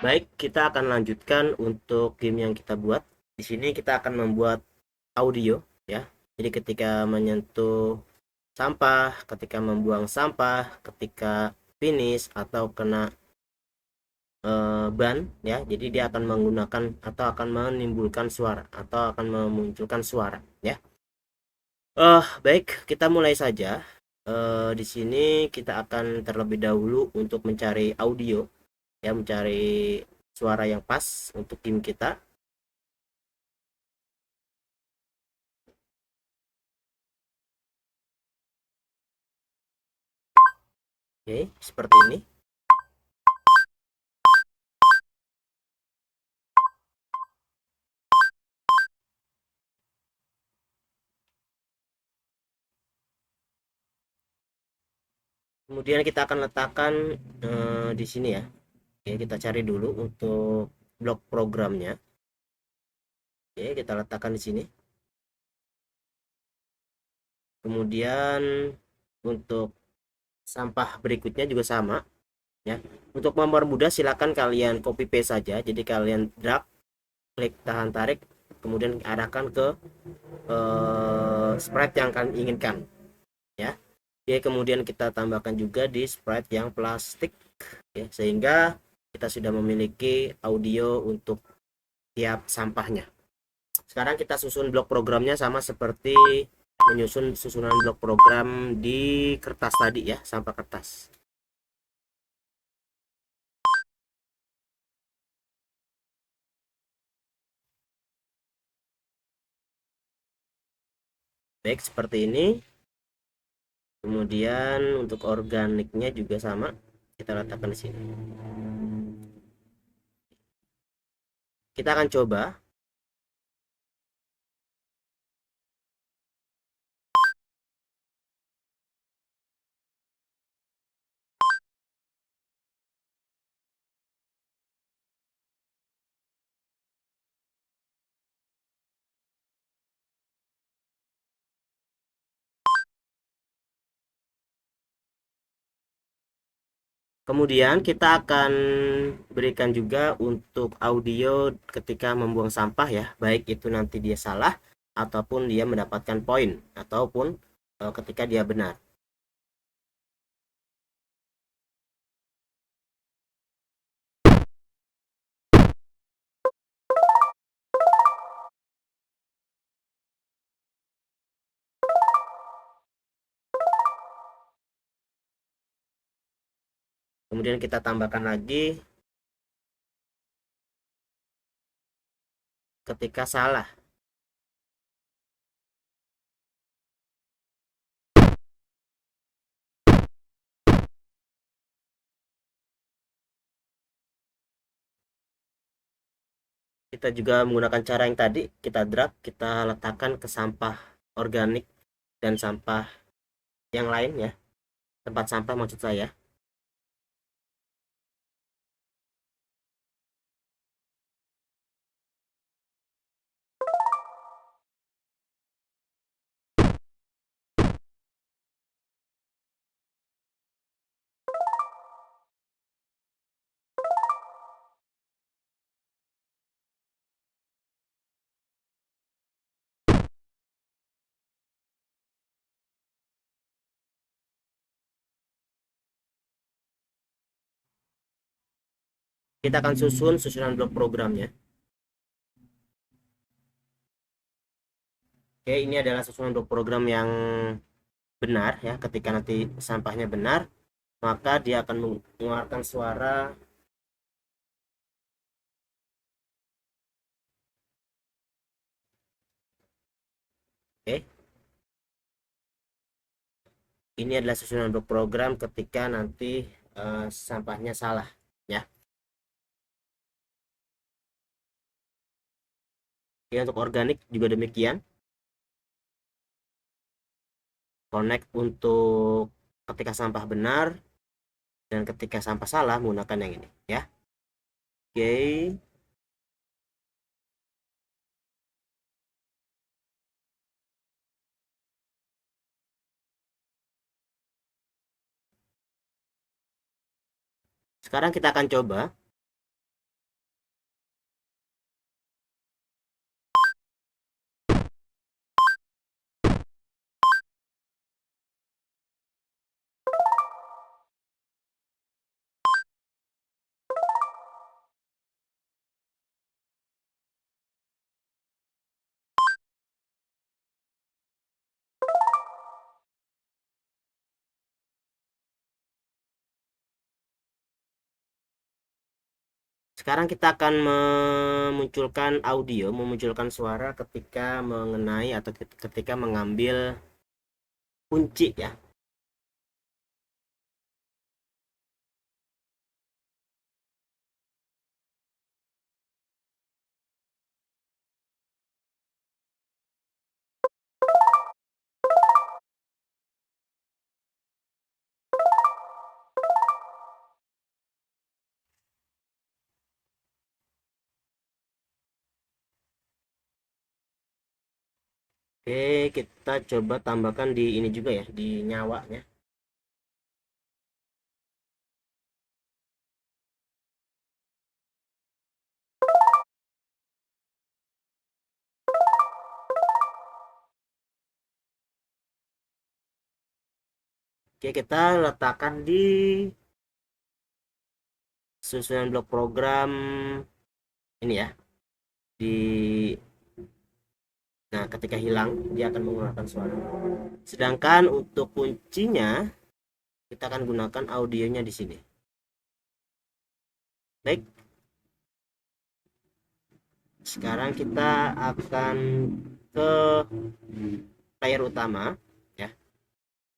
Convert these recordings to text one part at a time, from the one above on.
Baik, kita akan lanjutkan untuk game yang kita buat. Di sini kita akan membuat audio ya. Jadi ketika menyentuh sampah, ketika membuang sampah, ketika finish atau kena ban ya. Jadi dia akan menggunakan atau akan menimbulkan suara atau akan memunculkan suara ya. Baik, kita mulai saja. Di sini kita akan terlebih dahulu untuk mencari audio ya, mencari suara yang pas untuk tim kita. Oke, seperti ini. Kemudian kita akan letakkan di sini ya. Oke, kita cari dulu untuk blok programnya. Oke, kita letakkan di sini. Kemudian untuk sampah berikutnya juga sama ya. Untuk mempermudah silakan kalian copy paste saja. Jadi kalian drag, klik tahan tarik, kemudian arahkan ke sprite yang kalian inginkan ya. Oke, kemudian kita tambahkan juga di sprite yang plastik ya, sehingga kita sudah memiliki audio untuk tiap sampahnya. Sekarang kita susun blok programnya sama seperti menyusun susunan blok program di kertas tadi ya, sampah kertas. Baik, seperti ini. Kemudian untuk organiknya juga sama, kita letakkan di sini. Kita akan coba. Kemudian kita akan berikan juga untuk audio ketika membuang sampah ya, baik itu nanti dia salah ataupun dia mendapatkan poin ataupun ketika dia benar. Kemudian kita tambahkan lagi ketika salah. Kita juga menggunakan cara yang tadi, kita drag, kita letakkan ke sampah organik dan sampah yang lain ya, tempat sampah maksud saya. Kita akan susun susunan blok programnya. Oke, ini adalah susunan blok program yang benar ya. Ketika nanti sampahnya benar, maka dia akan mengeluarkan suara. Oke, ini adalah susunan blok program ketika nanti sampahnya salah ya. Oke, untuk organik juga demikian. Connect untuk ketika sampah benar dan ketika sampah salah menggunakan yang ini ya. Oke, sekarang kita akan coba Sekarang kita akan memunculkan suara ketika mengenai atau ketika mengambil kunci ya. Oke, kita coba tambahkan di ini juga ya, di nyawanya. Oke, kita letakkan di susunan blok program ini ya. Di Nah, ketika hilang dia akan mengeluarkan suara. Sedangkan untuk kuncinya kita akan gunakan audionya di sini. Baik. Sekarang kita akan ke player utama ya,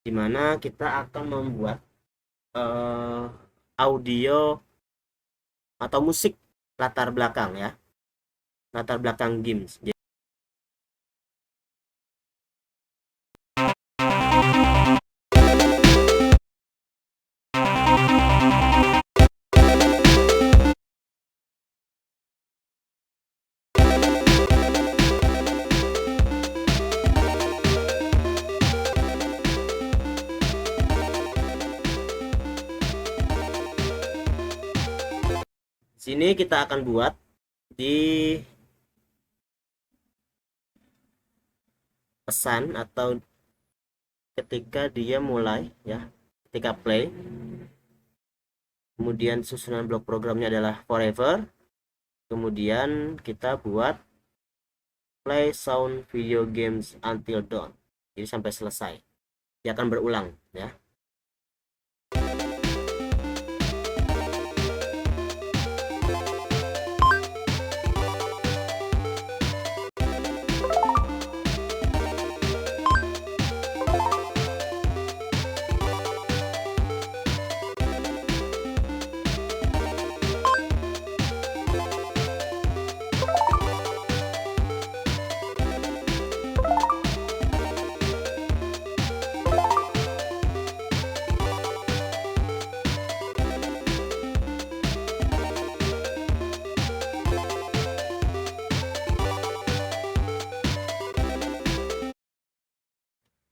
dimana kita akan membuat audio atau musik latar belakang ya, latar belakang games. Sini kita akan buat di pesan atau ketika dia mulai ya, ketika play, kemudian susunan blok programnya adalah forever, kemudian kita buat play sound video games until dawn, jadi sampai selesai dia akan berulang ya.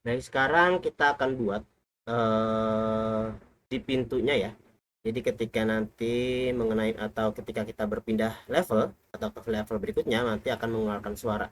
Nah, sekarang kita akan buat di pintunya ya. Jadi ketika nanti mengenai atau ketika kita berpindah level atau ke level berikutnya nanti akan mengeluarkan suara.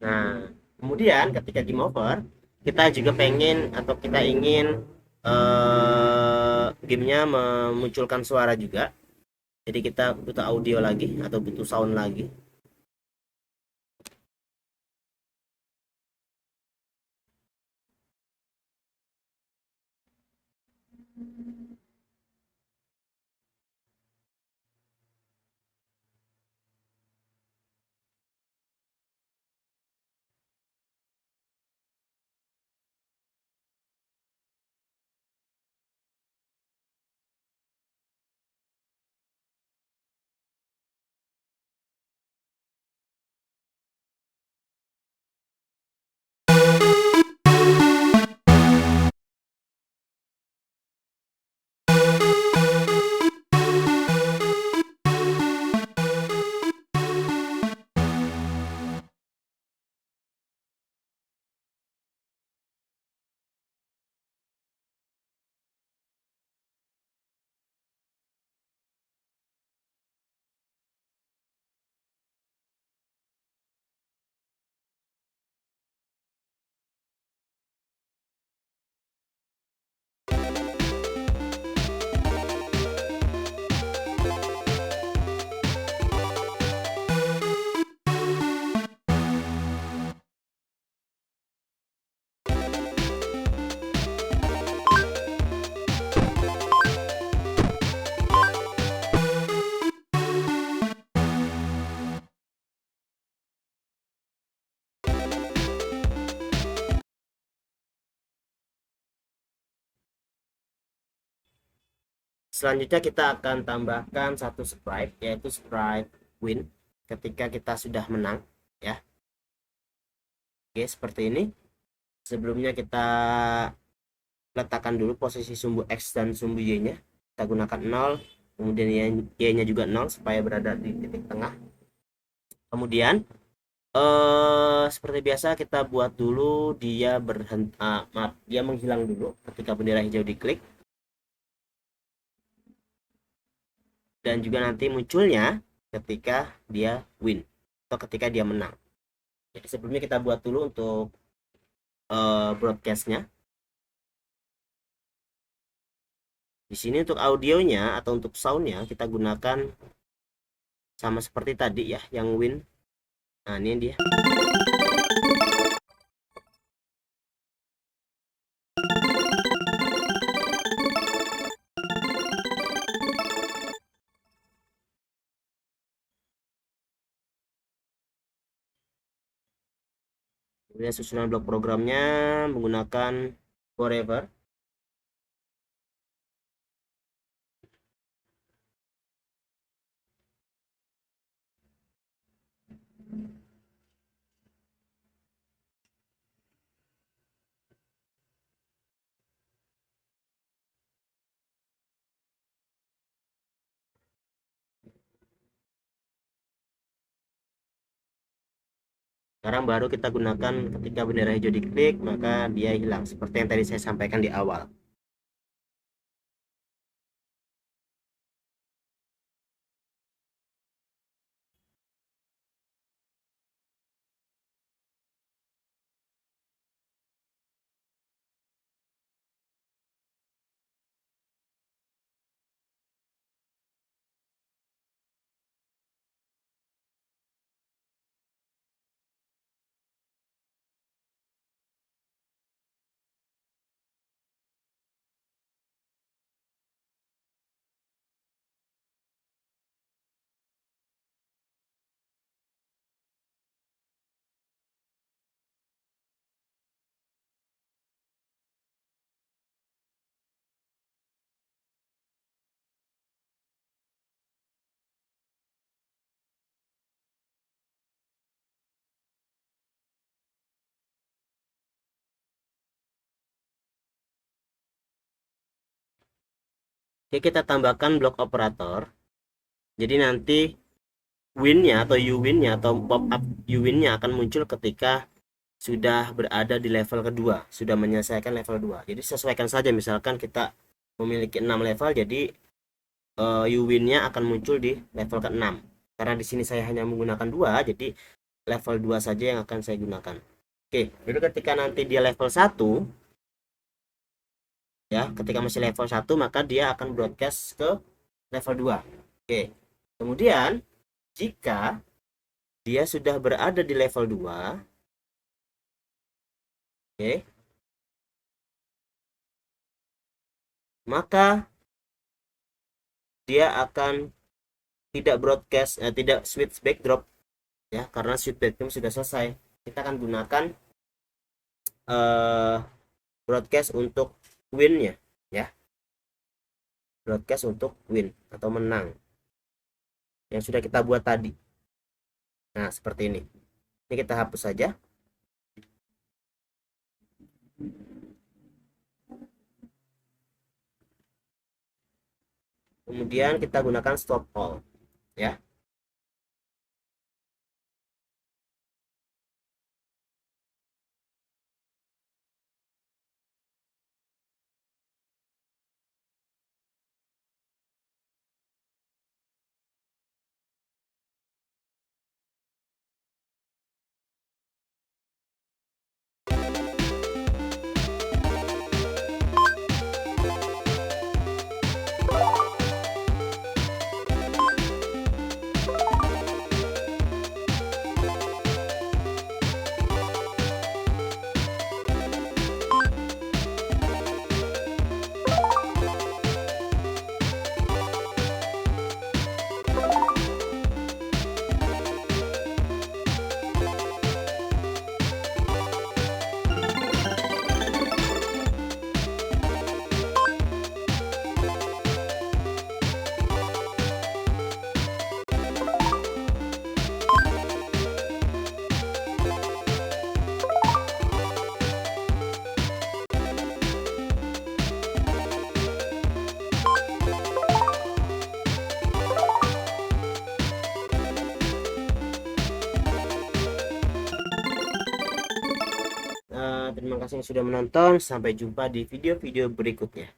Nah, kemudian ketika game over, kita juga pengen atau kita ingin gamenya memunculkan suara juga. Jadi kita butuh audio lagi atau butuh sound lagi. Selanjutnya kita akan tambahkan satu sprite, yaitu sprite win ketika kita sudah menang ya. Oke, seperti ini. Sebelumnya kita letakkan dulu posisi sumbu X dan sumbu Y nya, kita gunakan 0, kemudian Y nya juga 0 supaya berada di titik tengah. Kemudian seperti biasa kita buat dulu dia dia menghilang dulu ketika bendera hijau diklik, dan juga nanti munculnya ketika dia win atau ketika dia menang. Jadi sebelumnya kita buat dulu untuk broadcastnya. Di sini untuk audionya atau untuk soundnya kita gunakan sama seperti tadi ya, yang win. Nah, ini dia. Kemudian susunan blok programnya menggunakan forever. Sekarang baru kita gunakan ketika bendera hijau diklik, maka dia hilang seperti yang tadi saya sampaikan di awal. Oke, kita tambahkan blok operator. Jadi nanti win-nya atau U-win-nya atau pop-up U-win-nya akan muncul ketika sudah berada di level kedua, sudah menyelesaikan level 2. Jadi sesuaikan saja, misalkan kita memiliki 6 level, jadi U-win-nya akan muncul di level ke-6. Karena di sini saya hanya menggunakan 2, jadi level 2 saja yang akan saya gunakan. Oke, jadi ketika nanti dia level 1 ya, ketika masih level 1 maka dia akan broadcast ke level 2. Oke. Kemudian jika dia sudah berada di level 2, oke, maka dia akan tidak broadcast, tidak switch backdrop ya, karena switch backdrop sudah selesai. Kita akan gunakan broadcast untuk win-nya ya, broadcast untuk win atau menang yang sudah kita buat tadi. Nah, seperti ini. Ini kita hapus saja. Kemudian kita gunakan stop all ya. Terima kasih yang sudah menonton. Sampai jumpa di video-video berikutnya.